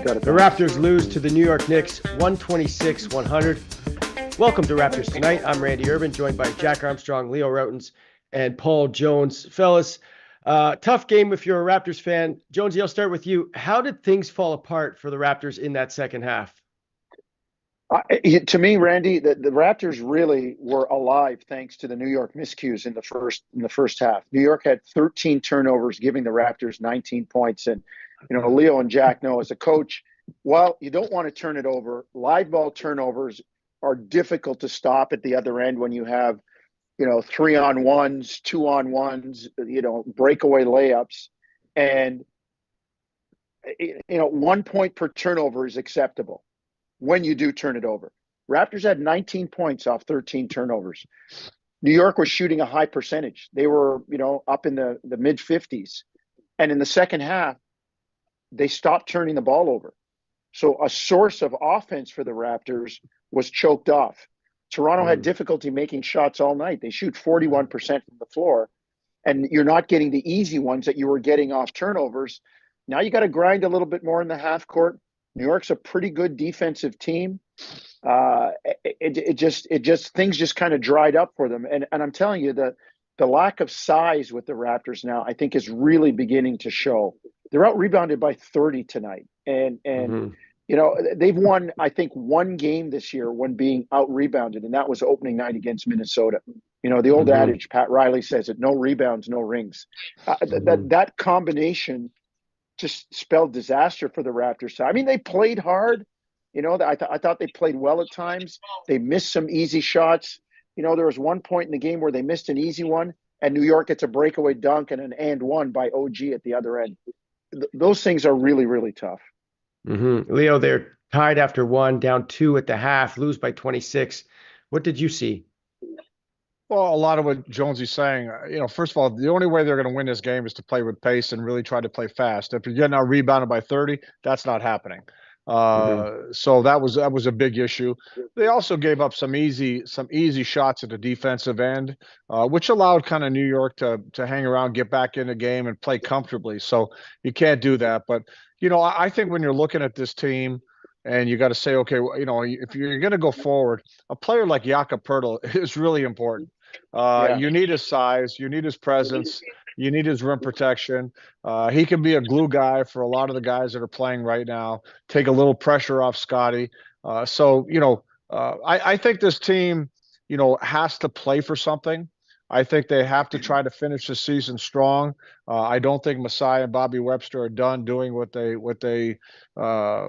got it. The Raptors lose to the New York Knicks 126-100. Welcome to Raptors Tonight. I'm Randy Urban, joined by Jack Armstrong, Leo Rautins, and Paul Jones. Fellas, tough game if you're a Raptors fan. Jonesy, I'll start with you. How did things fall apart for the Raptors in that second half? To me, Randy, the Raptors really were alive thanks to the New York miscues in the first half. New York had 13 turnovers, giving the Raptors 19 points. And Leo and Jack know as a coach, while you don't want to turn it over, live ball turnovers are difficult to stop at the other end when you have 3-on-1s, 2-on-1s, breakaway layups, and 1 point per turnover is acceptable when you do turn it over. Raptors had 19 points off 13 turnovers. New York was shooting a high percentage. They were, up in the mid 50s. And in the second half, they stopped turning the ball over. So a source of offense for the Raptors was choked off. Toronto had difficulty making shots all night. They shoot 41% from the floor, and you're not getting the easy ones that you were getting off turnovers. Now you got to grind a little bit more in the half court. New York's a pretty good defensive team. Things just kind of dried up for them. And I'm telling you, the lack of size with the Raptors now, I think, is really beginning to show. They're out rebounded by 30 tonight. And they've won, I think, one game this year when being out rebounded, and that was opening night against Minnesota. The old adage, Pat Riley says it, no rebounds, no rings. That combination just spelled disaster for the Raptors. I mean, they played hard. I thought they played well at times. They missed some easy shots. There was one point in the game where they missed an easy one, and New York gets a breakaway dunk and an and one by OG at the other end. Those things are really, really tough. Leo, they're tied after one, down 2 at the half, lose by 26. What did you see? Well, a lot of what Jonesy's saying, first of all, the only way they're going to win this game is to play with pace and really try to play fast. If you're getting out rebounded by 30, that's not happening. So that was a big issue. They also gave up some easy shots at the defensive end, which allowed kind of New York to hang around, get back in the game, and play comfortably. So you can't do that. But I think when you're looking at this team, and you got to say, okay, if you're going to go forward, a player like Jakob Poeltl is really important. You need his size, you need his presence, you need his rim protection. He can be a glue guy for a lot of the guys that are playing right now, take a little pressure off Scotty. I think this team, has to play for something. I think they have to try to finish the season strong. I don't think Masai and Bobby Webster are done doing what they I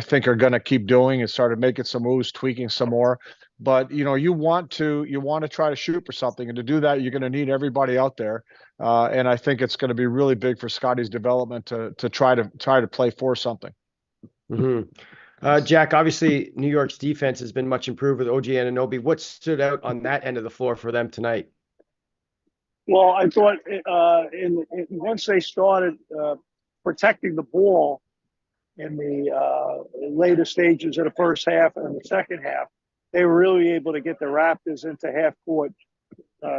think are going to keep doing and started making some moves, tweaking some more. But you want to try to shoot for something, and to do that, you're going to need everybody out there. And I think it's going to be really big for Scotty's development to try to play for something. Jack, obviously New York's defense has been much improved with OG Anunoby. What stood out on that end of the floor for them tonight? Well, I thought once they started protecting the ball in the later stages of the first half and the second half, they were really able to get the Raptors into half-court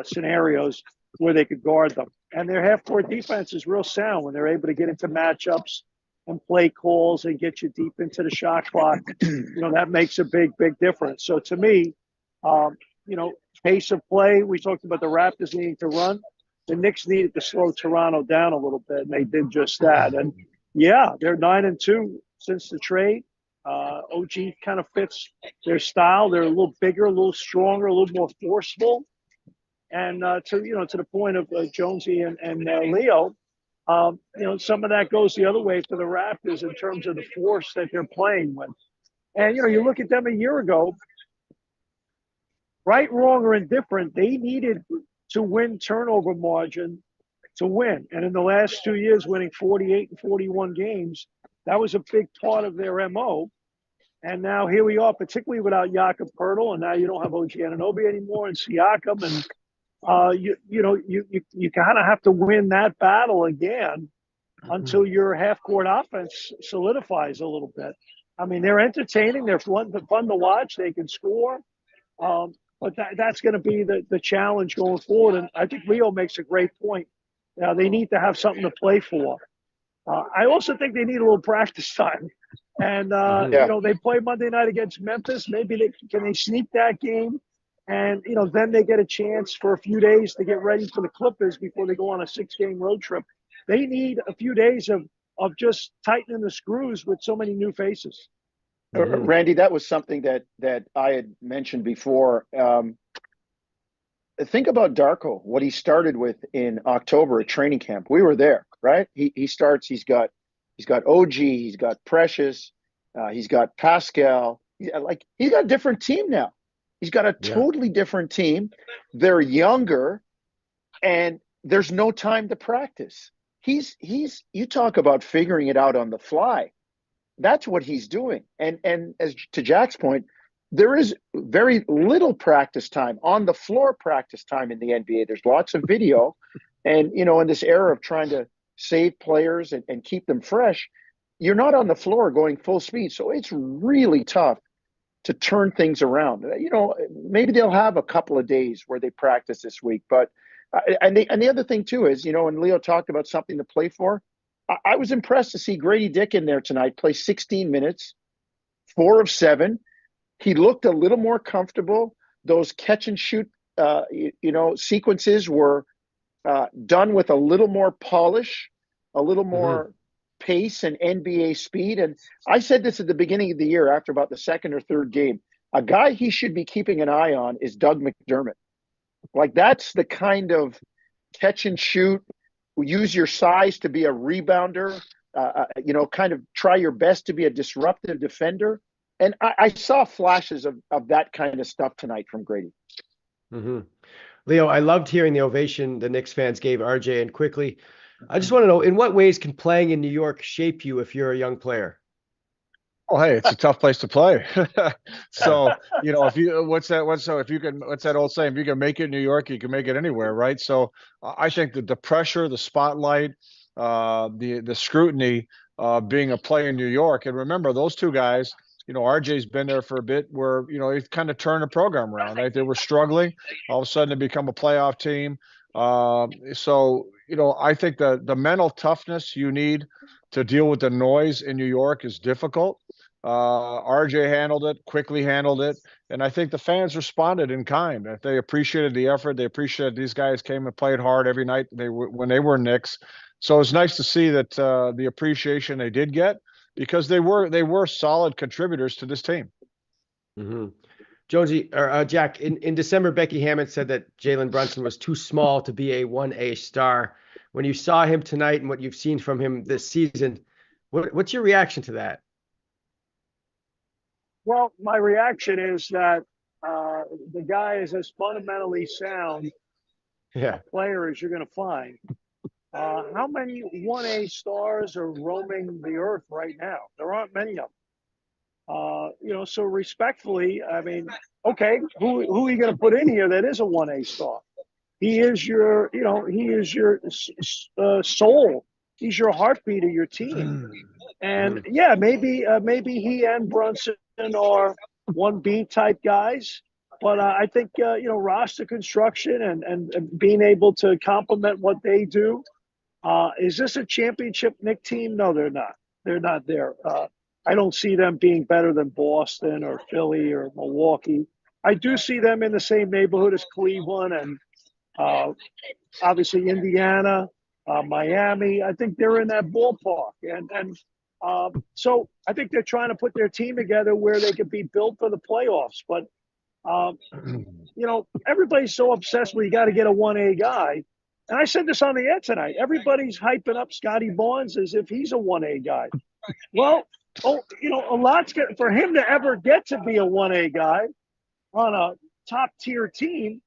scenarios where they could guard them. And their half-court defense is real sound when they're able to get into matchups and play calls and get you deep into the shot clock. That makes a big, big difference. So to me, pace of play, we talked about the Raptors needing to run. The Knicks needed to slow Toronto down a little bit, and they did just that. And yeah, they're 9-2 since the trade. OG kind of fits their style. They're a little bigger, a little stronger, a little more forceful. And to the point of Jonesy and Leo, some of that goes the other way for the Raptors in terms of the force that they're playing with. And, you look at them a year ago, right, wrong, or indifferent, they needed to win turnover margin to win. And in the last 2 years, winning 48 and 41 games, that was a big part of their MO. And now here we are, particularly without Jakob Poeltl, and now you don't have OG Anunoby anymore and Siakam, and you kind of have to win that battle again until your half-court offense solidifies a little bit. I mean, they're entertaining. They're fun to watch. They can score. But that's going to be the challenge going forward. And I think Leo makes a great point. Now, they need to have something to play for. I also think they need a little practice time. And, Yeah. they play Monday night against Memphis. Maybe they sneak that game? And, then they get a chance for a few days to get ready for the Clippers before they go on a 6-game road trip. They need a few days of just tightening the screws with so many new faces. Randy, that was something that I had mentioned before. Think about Darko, what he started with in October at training camp. We were there, right? He starts. He's got OG. He's got Precious. He's got Pascal. He's got a different team now. He's got a totally different team. They're younger, and there's no time to practice. He's you talk about figuring it out on the fly. That's what he's doing. And as to Jack's point, there is very little practice time, on the floor practice time in the NBA. There's lots of video. And, in this era of trying to save players and keep them fresh, you're not on the floor going full speed. So it's really tough to turn things around. Maybe they'll have a couple of days where they practice this week. But and the other thing, too, is, and Leo talked about something to play for. I was impressed to see Grady Dick in there tonight play 16 minutes, 4 of 7. He looked a little more comfortable. Those catch and shoot, sequences were done with a little more polish, a little more pace and NBA speed. And I said this at the beginning of the year after about the second or third game. A guy he should be keeping an eye on is Doug McDermott. That's the kind of catch and shoot, use your size to be a rebounder, kind of try your best to be a disruptive defender. And I saw flashes of that kind of stuff tonight from Grady. Leo, I loved hearing the ovation the Knicks fans gave RJ. And quickly, I just want to know, in what ways can playing in New York shape you if you're a young player? Oh, hey, it's a tough place to play. So, what's that old saying? If you can make it in New York, you can make it anywhere, right? So I think that the pressure, the spotlight, the scrutiny, being a player in New York. And remember, those two guys, RJ's been there for a bit where, he's kind of turned the program around, right? They were struggling. All of a sudden, they become a playoff team. So, I think the mental toughness you need to deal with the noise in New York is difficult. RJ quickly handled it. And I think the fans responded in kind. They appreciated the effort. They appreciated these guys came and played hard every night when they were Knicks. So it's nice to see that the appreciation they did get, because they were solid contributors to this team. Jonesy or Jack, in December, Becky Hammond said that Jalen Brunson was too small to be a 1A star. When you saw him tonight and what you've seen from him this season, what's your reaction to that? Well, my reaction is that the guy is as fundamentally sound a player as you're going to find. How many 1A stars are roaming the earth right now? There aren't many of them. So respectfully, I mean, okay, who are you going to put in here that is a 1A star? He is your soul. He's your heartbeat of your team. And yeah, maybe he and Brunson are 1B type guys. But I think, roster construction and being able to complement what they do. Is this a championship Knicks team? No, they're not. They're not there. I don't see them being better than Boston or Philly or Milwaukee. I do see them in the same neighborhood as Cleveland and obviously Indiana, Miami. I think they're in that ballpark. And so I think they're trying to put their team together where they could be built for the playoffs. But, everybody's so obsessed with you got to get a 1A guy. And I said this on the air tonight. Everybody's hyping up Scotty Barnes as if he's a 1A guy. Well, a lot's for him to ever get to be a 1A guy on a top-tier team.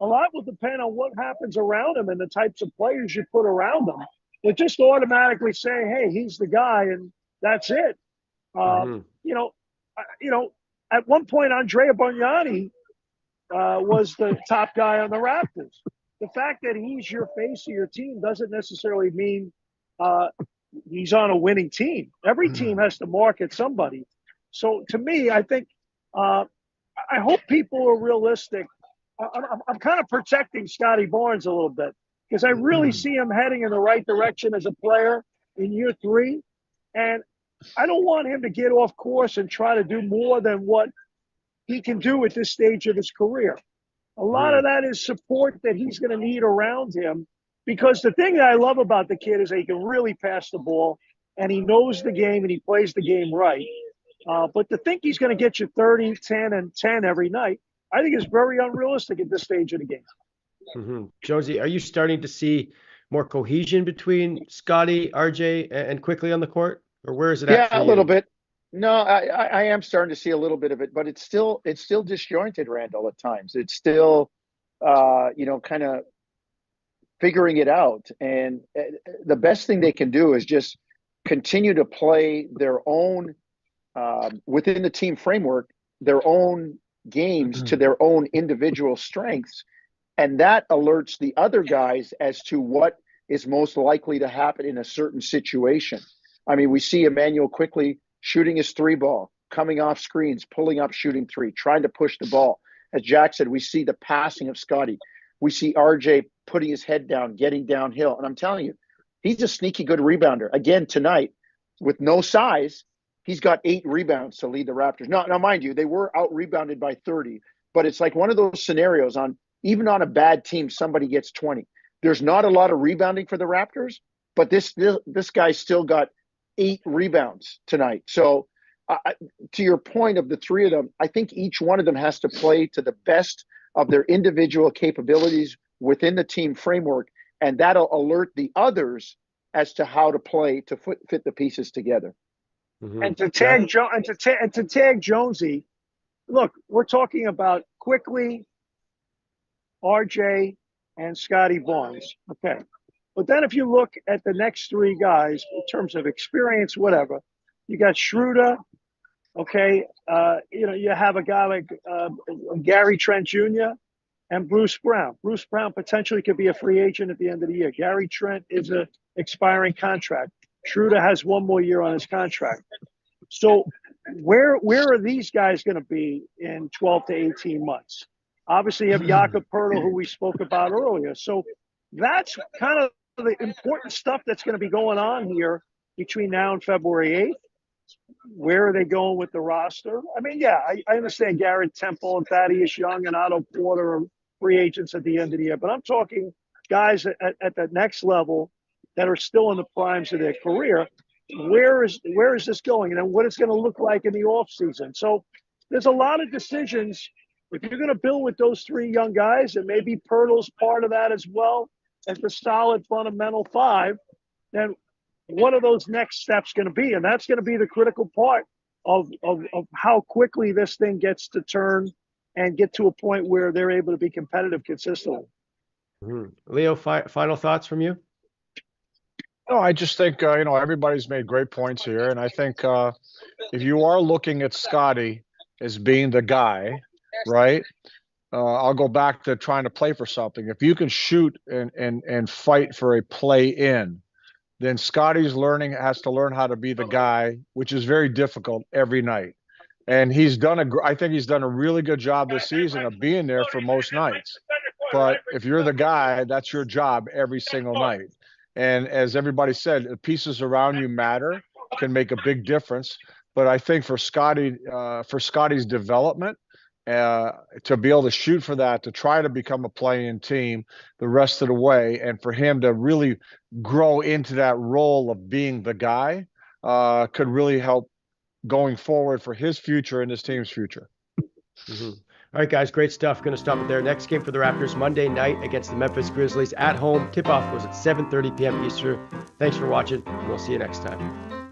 A lot will depend on what happens around him and the types of players you put around him. They just automatically say, "Hey, he's the guy," and that's it. At one point, Andrea Bargnani was the top guy on the Raptors. The fact that he's your face of your team doesn't necessarily mean he's on a winning team. Every team has to market somebody. So to me, I think I hope people are realistic. I'm kind of protecting Scotty Barnes a little bit because I really see him heading in the right direction as a player. in year 3. And I don't want him to get off course and try to do more than what he can do at this stage of his career. A lot of that is support that he's going to need around him, because the thing that I love about the kid is that he can really pass the ball, and he knows the game, and he plays the game right. But to think he's going to get you 30, 10, and 10 every night, I think is very unrealistic at this stage of the game. Jonesy, are you starting to see more cohesion between Scotty, RJ, and Quickly on the court? Or where is it at for Yeah, a you? little bit. No, I am starting to see a little bit of it, but it's still disjointed, Randall, at times. It's still, kind of figuring it out. And the best thing they can do is just continue to play their own, within the team framework, their own games to their own individual strengths. And that alerts the other guys as to what is most likely to happen in a certain situation. I mean, we see Emmanuel Quickly shooting his 3-ball, coming off screens, pulling up, shooting 3, trying to push the ball. As Jack said, we see the passing of Scotty. We see RJ putting his head down, getting downhill. And I'm telling you, he's a sneaky good rebounder. Again, tonight, with no size, he's got 8 rebounds to lead the Raptors. Now, mind you, they were out-rebounded by 30, but it's like one of those scenarios even on a bad team, somebody gets 20. There's not a lot of rebounding for the Raptors, but this guy still got 8 rebounds tonight. So to your point of the 3 of them, I think each one of them has to play to the best of their individual capabilities within the team framework, and that'll alert the others as to how to play to fit the pieces together. And to tag Jonesy, look, we're talking about Quickly, RJ, and Scotty Barnes. Okay. But then if you look at the next 3 guys in terms of experience, whatever, you got Schroeder. Okay. You have a guy like Gary Trent Jr. and Bruce Brown. Bruce Brown potentially could be a free agent at the end of the year. Gary Trent is an expiring contract. Schroeder has 1 more year on his contract. So where are these guys going to be in 12 to 18 months? Obviously, you have Jakob Poeltl, who we spoke about earlier. So that's kind of the important stuff that's going to be going on here between now and February 8th. Where are they going with the roster? I mean, yeah, I understand Garrett Temple and Thaddeus Young and Otto Porter are free agents at the end of the year, but I'm talking guys at the next level that are still in the primes of their career. Where is this going? And then what it's going to look like in the offseason. So there's a lot of decisions. If you're going to build with those 3 young guys, and maybe Pirtle's part of that as well as the solid fundamental 5, then what are those next steps going to be? And that's going to be the critical part of how quickly this thing gets to turn and get to a point where they're able to be competitive consistently. Leo, final thoughts from you? No, I just think, everybody's made great points here. And I think if you are looking at Scotty as being the guy, right, I'll go back to trying to play for something. If you can shoot and fight for a play in, then Scotty's has to learn how to be the guy, which is very difficult every night. And I think he's done a really good job this season of being there for most nights. But if you're the guy, that's your job every single night. And as everybody said, the pieces around you matter, can make a big difference. But I think for Scotty's development, to be able to shoot for that, to try to become a play-in team the rest of the way, and for him to really grow into that role of being the guy, could really help going forward for his future and his team's future. All right, guys, great stuff. Going to stop it there. Next game for the Raptors Monday night against the Memphis Grizzlies at home. Tip-off goes at 7:30 p.m. Eastern. Thanks for watching, and we'll see you next time.